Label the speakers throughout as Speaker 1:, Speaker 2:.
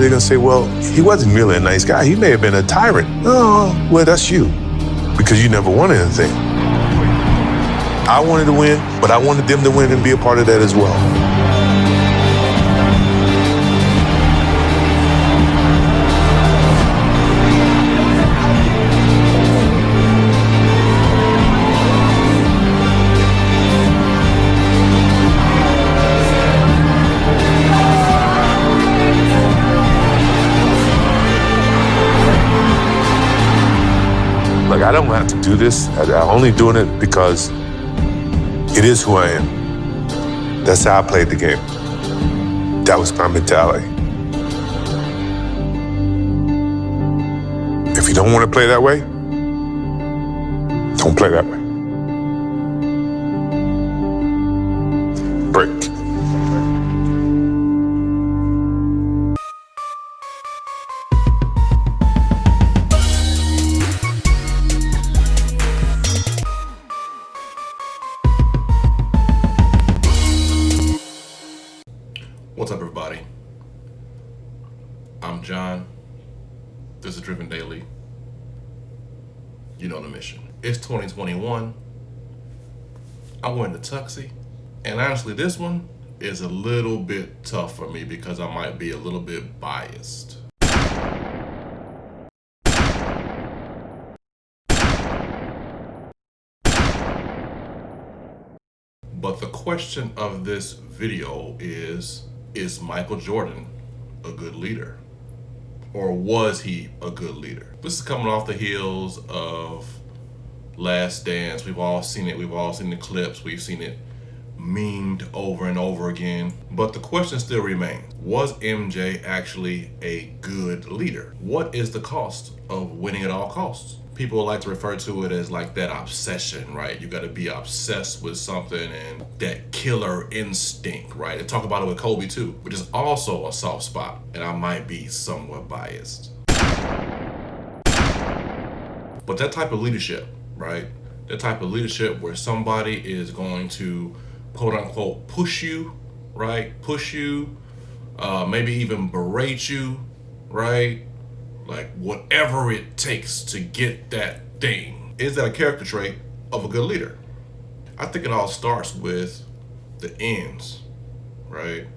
Speaker 1: they're going to say, well, he wasn't really a nice guy. He may have been a tyrant. Oh, well, that's you, because you never won anything. I wanted to win, but I wanted them to win and be a part of that as well. Like, I don't have to do this. I'm only doing it because it is who I am. That's how I played the game. That was my mentality. If you don't want to play that way, don't play that way. Break.
Speaker 2: What's up, everybody? I'm John. This is Driven Daily. You know the mission. It's 2021. I'm wearing the tuxie. And honestly, this one is a little bit tough for me because I might be a little bit biased. But the question of this video is Michael Jordan a good leader? Or was he a good leader? This is coming off the heels of Last Dance. We've all seen it. We've all seen the clips. We've seen it memed over and over again. But the question still remains. Was MJ actually a good leader? What is the cost of winning at all costs? People like to refer to it as like that obsession, right? You got to be obsessed with something and that killer instinct, right? They talk about it with Kobe too, which is also a soft spot. And I might be somewhat biased. But that type of leadership, right? That type of leadership where somebody is going to quote unquote push you, right? Push you, maybe even berate you, right? Like whatever it takes to get that thing. Is that a character trait of a good leader? I think it all starts with the ends, right?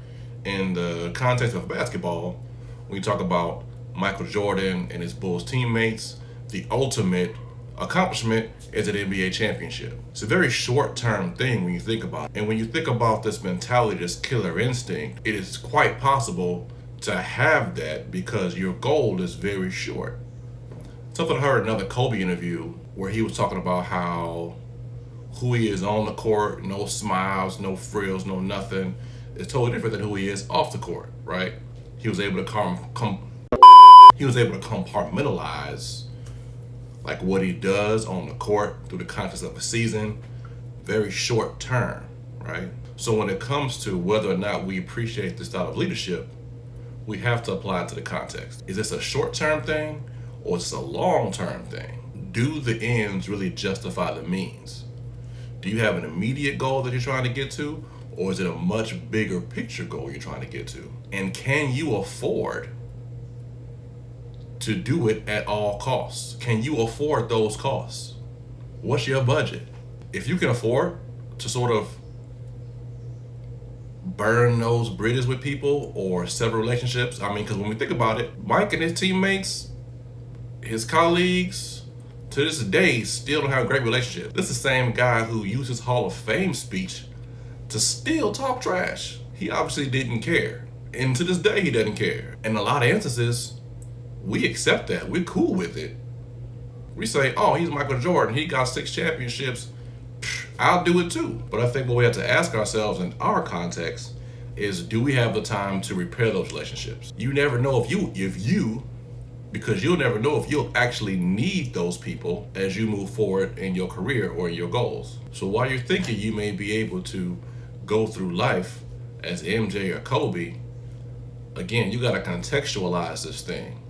Speaker 2: In the context of basketball, when you talk about Michael Jordan and his Bulls teammates, the ultimate accomplishment is an NBA championship. It's a very short-term thing when you think about it. And when you think about this mentality, this killer instinct, it is quite possible to have that because your goal is very short. Something I heard in another Kobe interview where he was talking about how who he is on the court, no smiles, no frills, no nothing, is totally different than who he is off the court, right? He was able to compartmentalize like what he does on the court through the context of a season, very short term, right? So when it comes to whether or not we appreciate this style of leadership, we have to apply it to the context. Is this a short-term thing or is this a long-term thing? Do the ends really justify the means? Do you have an immediate goal that you're trying to get to, or is it a much bigger picture goal you're trying to get to? And can you afford to do it at all costs? Can you afford those costs? What's your budget? If you can afford to sort of burn those bridges with people or sever relationships. I mean, because when we think about it, Mike and his teammates, his colleagues, to this day, still don't have a great relationship. This is the same guy who used his Hall of Fame speech to still talk trash. He obviously didn't care. And to this day, he doesn't care. In a lot of instances, we accept that. We're cool with it. We say, oh, he's Michael Jordan. He got 6 championships. I'll do it too. But I think what we have to ask ourselves in our context is, do we have the time to repair those relationships? You never know because you'll never know if you'll actually need those people as you move forward in your career or in your goals. So while you're thinking you may be able to go through life as MJ or Kobe, again, you gotta contextualize this thing,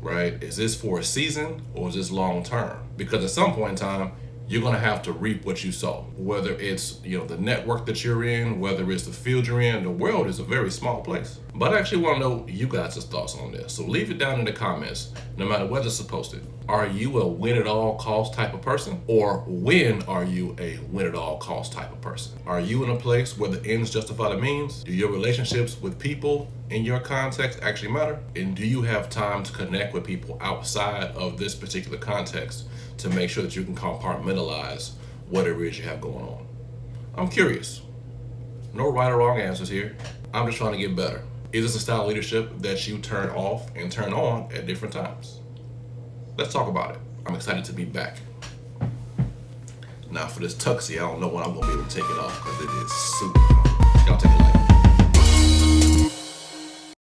Speaker 2: right? Is this for a season or is this long term? Because at some point in time, you're gonna have to reap what you sow. Whether it's the network that you're in, whether it's the field you're in, the world is a very small place. But I actually want to know you guys' thoughts on this. So leave it down in the comments, no matter whether it's posted. Are you a win at all cost type of person? Or when are you a win at all cost type of person? Are you in a place where the ends justify the means? Do your relationships with people in your context actually matter? And do you have time to connect with people outside of this particular context to make sure that you can compartmentalize whatever it is you have going on? I'm curious. No right or wrong answers here. I'm just trying to get better. Is this a style of leadership that you turn off and turn on at different times? Let's talk about it. I'm excited to be back. Now for this tuxie, I don't know when I'm gonna be able to take it off because it is super. Y'all take it light.